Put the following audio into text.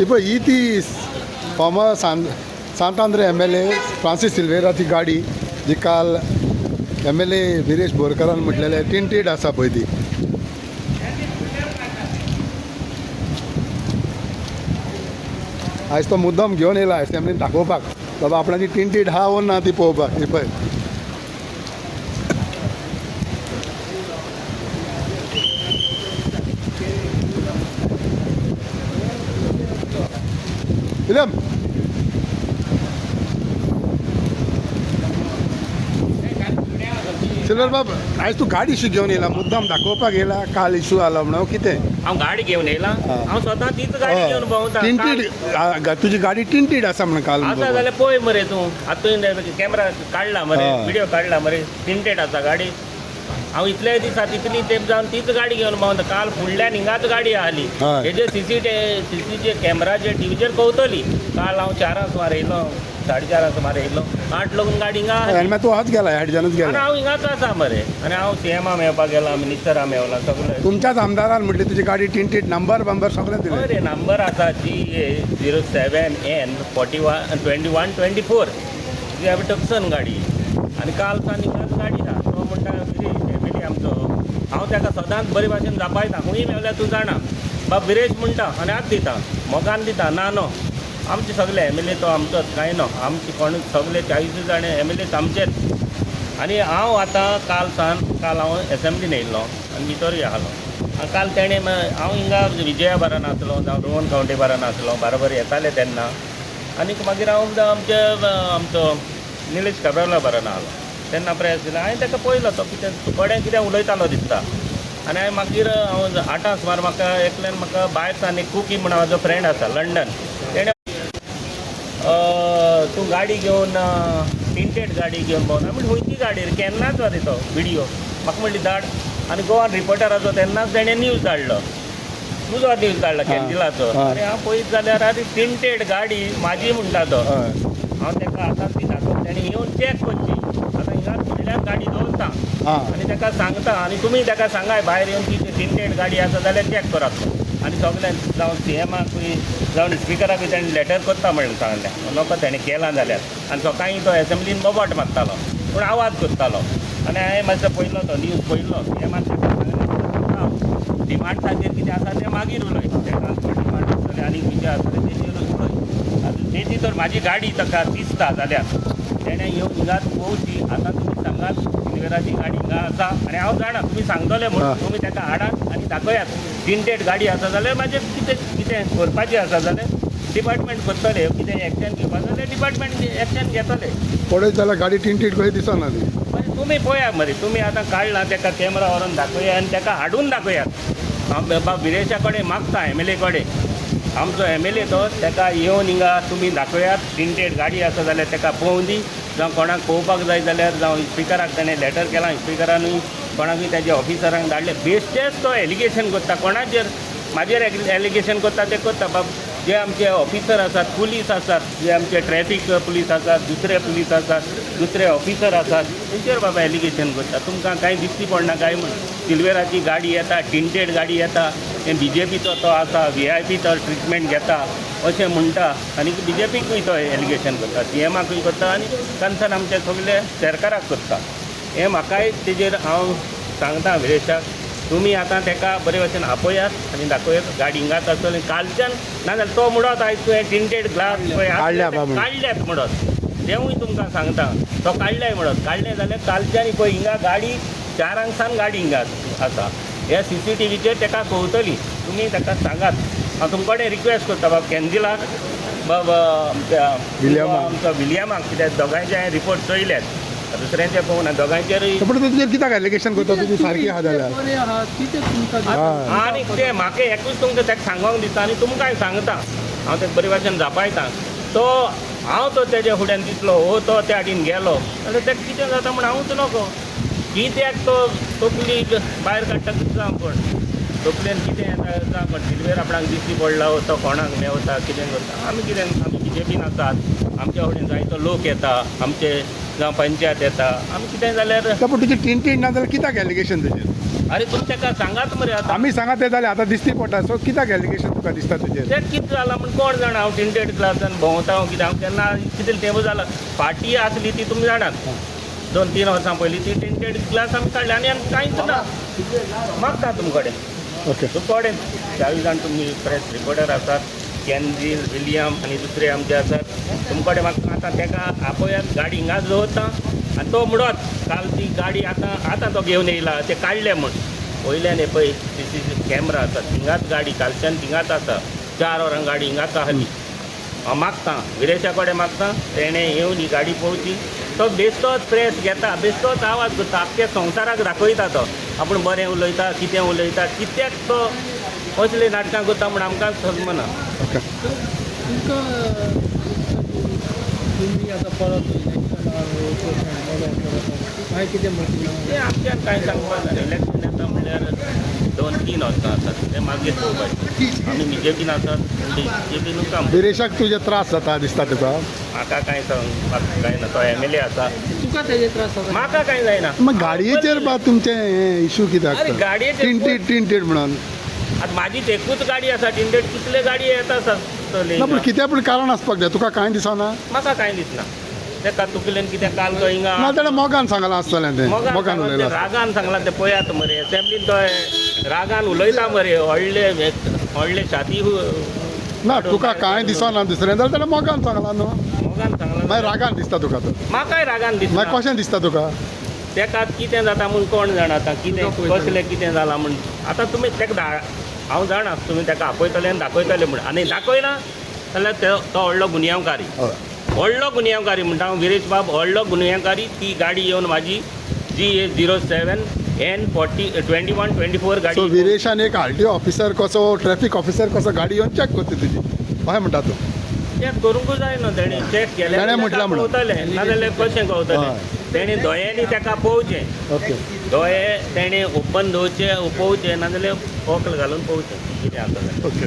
पळय ही ती farmer सांतांद्रे MLA Francis सिल्वेराची गाडी जी काल MLA विरेश बोरकरान म्हटलेले टिंटेड आसा पळय ती. आयज तो मुद्दम घेवन येयला असेंब्लीन दाखोवपाक बाबा आपणाची टिंटेड हा वो ना ती पळोवपाक. ही पळय विलम सिल्वर बाब आयज तू गाडी इशू घेवन येयला मुद्दम दाखोवपाक येयला काल इशू आलो म्हणून कितें हांव गाडी घेवन येयला हांव स्वता तीच गाडी घेवन भोंवता. टिंटेड तुजी गाडी टिंटेड आसा म्हणून काल आसा जाल्यार पळय मरे तूं आतां कॅमेरा काडला मरे व्हिडिओ काडला मरे टिंटेड आसा गाडी. हांव इतले दिसा तितली तेंप जावन तीच गाडी घेवन भोंवता. काल फुडल्यान हिंगाच गाडी आसली हेजे सीसीचे कॅमेराचे टीव्हीचेर कवतली. काल हांव 4 सुमार येयलो 4:30 सुमार येयलो 8 लागून गाडी हिंगा हेल्मेट तूं हात गेला हेडजनच गेला. हांव हिंगाच आसा मरे आनी हांव CMा मेळपाक गेला मिनिस्टरा मेवला सगळे. तुमच्याच आमदारान म्हटली तुजी गाडी टिंटेड नंबर सगळें दिलें. अरे नंबर आसा GA07N 2124 टक्सन गाडी आनी काल सान हिंगाच गाडी आसा. तो म्हणटा विरेश आमचो हांव ताका सदांच बरे भाशेन जापायता खूंय मेवल्यार तूं जाणा बाब विरेश म्हणटा आनी हात दिता मोगान दिता ना नो आमचे सगळे MLA तो आमचोच कांय नो आमचे कोण सगळे 40 जाणे MLA आमचेच. आनी हांव आतां काल हांव असेंब्लीन येयल्लो आनी भितरूय आसलो. काल तेणें हांव हिंगा विजया बरो नासलो जावं रोहन गांवटे बरो नासलो बरोबर येताले तेन्ना. आनीक मागीर हांव आमचो निलेश काब्राला बरो नासलो तेन्ना प्रेस दिला. हांवें ताका पळयलो तो कितें उलयतालो दिसता. आनी हांवें मागीर हांव 8 सुमार म्हाका एकल्यान म्हाका भायर सान एक कुकी म्हणून म्हाजो फ्रेंड आसा लंडन तेणें तूं गाडी घेवन टिंटेड गाडी घेवन भोंवता म्हणजे खंयची गाडी रे केन्नाच रे तो व्हिडियो म्हाका म्हणली धाड. आनी गोवान रिपोर्टराचो तेन्नाच तेणें न्यूज धाडलो तुजो न्यूज धाडला कॅन्डिलाचो. आनी हांव पळयत जाल्यार आनी टिंटेड गाडी म्हाजी म्हणटा तो. हांव ताका आतां ती दाखोवन तेणें येवन चॅक करची. आतां हिंगाच फुडल्यान गाडी दवरता आनी ताका सांगता आनी तुमी ताका सांगाय भायर येवन ती टिंटेड गाडी आसा जाल्यार चॅक करात. आनी सगळ्यान जावं CMाकूय जावन स्पिकराकूय ताणें लेटर करता म्हणून सांगलें नको ताणें केलां जाल्यार. आनी सकाळीं तो असेंब्लीन बोबाट मारतालो पूण आवाज करतालो. आनी हांवें मातसो पळयलो तो न्यूज पळयलो CMाक सांगलें डिमांड ताचेर कितें आसा तें मागीर उलय ट्रान्सपोर्ट डिमांड आसतलें आनी कितें आसतलें तेजेर उलय. आतां तेजी तर म्हाजी गाडी ताका दिसता जाल्यार तेणें येवन हिंगाच पळोवची. आतां तुमी सांगात सिल्वेराची गाडी हिंगा आसा आनी हांव जाणा तुमी सांगतले म्हणून तुमी ताका हाडात आनी दाखयात टिंटेड गाडी आसा जाल्यार म्हाजें कितें करपाचें आसा जाल्यार डिपार्टमेंट करतले. कितें एक्शन घेवपाक जाल्यार डिपार्टमेंट एक्शन घेतले. पळयत जाल्यार गाडी टिंटेड कशी दिसना ती. तुमी पळयात मरे तुमी आतां काडला ताका कॅमेरा व्हरून दाखया आनी ताका हाडून दाखयात. हांव बाबा विरेशा कडेन मागता MLA कडेन आमचो MLA तो ताका येवन हिंगा तुमी दाखयात टिंटेड गाडी आसा जाल्यार ताका पळोवंक दी. जावं कोणाक पळोवपाक जाय जाल्यार जावं स्पिकराक ताणें लेटर केलां स्पिकरानूय कोणाकूय ताच्या ऑफिसरांक धाडलें. बेश्टेच तो एलिगेशन करता कोणाचेर म्हाजेर एलिगेशन करता तें करता बाब. जे आमचे ऑफिसर आसात पुलीस आसात जे आमचे ट्रॅफीक पुलीस आसात दुसरे पुलीस आसात दुसरे ऑफिसर आसात तेंचेर बाबा एलिगेशन करता. तुमकां कांय दिसती पडना काय म्हण सिल्वेराची गाडी येता टिंटेड गाडी येता तें BJPचो तो आसा VIP तो ट्रिटमेंट घेता अशें म्हणटा आनी BJPकूय तो एलिगेशन करता CMाकूय करता आनी कन्सर्न आमचे सगळे सरकाराक करता. हें म्हाकाय तेजेर हांव सांगता विरेशाक तुमी आतां ताका बरे भशेन आपयात आनी दाखयात गाडी हिंगाच आसतली. कालच्यान नाजाल्यार तो म्हणत आयज तुवें टिंटेड ग्लास काडल्यात म्हणत तेवूय तुमकां सांगता तो काडल्याय म्हणत काडलें जाल्यार कालच्यान पळय हिंगा गाडी 4 सान गाडी हिंगा आसा. ह्या CCTVचेर ताका कळटली तुमी ताका सांगात. हांव तुमचे कडेन रिक्वेस्ट करता बाब कॅन्डिलाक बाब आमच्या विलियमाक कित्याक दोगांयचे हांवें रिपोर्ट चोयल्यात दुसऱ्यांचे पळोवना दोगांयचेरूय. कित्याक एलिगेशन करता तुजी सारकी आहा जाल्यार आनी तें म्हाका एकूच तुमकां ताका सांगोंक दिता आनी तुमकांय सांगता हांव तेका बरे भाशेन जापायता. तो हांव तो तेज्या फुड्यान दिसलो हो तो त्या वाटेन गेलो जाल्यार ताका कितें जाता म्हण हांवूच नको. कित्याक तो तकली भायर काडटा जावं पण तकलेन कितें येता जावं पण सिल्वेर आपणाक दिश्टी पडला तो कोणाक मेवता कितें करता. आमी BJPन आसात आमच्या फुडें जायतो लोक येता आमचे जावं पंचायत येता आमी कितें जाल्यार पूण तुजी टिंटेड ना जाल्यार कित्याक एलिगेशन तेजेर अरे तुमी ताका सांगात मरे आतां आमी सांगा ते जालें आतां दिसती पडटा सो कित्याक एलिगेशन तुका दिसता तेजेर तें कितें जालां म्हण कोण जाणा हांव टिंटेड ग्लासान भोंवता कितें हांव केन्ना कितें तेंप जालां फाटी आसली ती तुमी जाणात 2-3 वर्सां पयलीं ती टिंटेड ग्लास आमी काडली आनी कांयच ना मागता तुम कडेन ओके कडेन 40 जाण तुमी प्रेस रिपोर्टर आसात कॅनजील विलियम आनी दुसरे आमचे आसात तुम कडेन म्हाका आतां ताका आपयात गाडी हिंगाच दवरता आनी तो म्हणत काल ती गाडी आतां तो घेवन येयला ते काडले म्हण वयल्यान हे पळय CCTV कॅमेरा आसा थिंगाच गाडी कालच्यान थिंगाच आसा 4 वरां गाडी हिंगाच आसली हांव मागता विरेशा कडेन मागता तेणें येवन ही गाडी पळोवची तो बेश्टोच प्रेस घेता बेश्टोच आवाज करता आख्ख्या संवसाराक दाखयता तो आपूण बरें उलयता कितें उलयता कित्याक तो असले नाटकां करता म्हण आमकां समजना ओके तुमकां तुम्ही आता परत काय कितें म्हटलें तें आमच्यान कांय सांगपाक ना इलेक्शन येता म्हणल्यार 2-3 वर्सां आसात ते मागीर पळोवपाचें आमी BJPन आसात BJPनूच काम विरेशाक तुजे त्रास जाता दिसता तुका म्हाका कांय सांगपाक कांय ना तो MLA आसा तुका तेजे त्रास जाता म्हाका कांय जायना मग गाडयेचेर बा तुमचे इशू कित्याक अरे गाडयेचेर टिंटेड म्हणून आतां म्हाजीच एकूच गाडी आसा टिंटेड कितले गाडी येता आसतले ना पूण कितें पूण कारण आसपाक जाय तुका कांय दिसना म्हाका कांय दिसना तेका तुकलेन कितें काल तो हिंगा ना ताणें मोगान सांगलां आसतलें तें मोगान मोगान सांगलां, उलयलां ते रागान सांगलां ते पळयात मरे एसेंब्लीन तो रागान उलयता मरे व्हडले छाती ना तुका कांय दिसना दुसरें जाल्यार ताणें मोगान सांगलां न्हू मोगान सांगलां मागीर रागान दिसता तुका तर म्हाकाय रागान दिसना मागीर कशें दिसता तुका तेका कितें जाता म्हूण कोण जाणा आतां कितें कसलें कितें जालां म्हूण आतां तुमी तेका हांव जाणा तुमी तेका आपयतले आनी दाखयतले म्हूण आनी दाखयना जाल्यार तो व्हडलो गुन्यांवकारी हय व्हडलो गुन्यांवकारी म्हणटा हांव विरेश बाब व्हडलो गुन्यांवकारी ती गाडी येवन म्हाजी GA07 N21-24 सो गाडी विरेशान एक RTO ऑफिसर कसो ट्रॅफिक ऑफिसर कसो गाडी येवन चॅक करता तुजी अशें म्हणटा तूं चॅक करूंकूच जाय न्हू तेणी चॅक केलें तेणें म्हटलां म्हणून. कळटलें नाजाल्यार कशें हय. कळटलें तेणी दोळ्यांनी ताका पळोवचें ओके दोळे तेणे ओपन दवरचे पळोवचे नाजाल्यार फोकल घालून पळोवचें कितें आसा तें ओके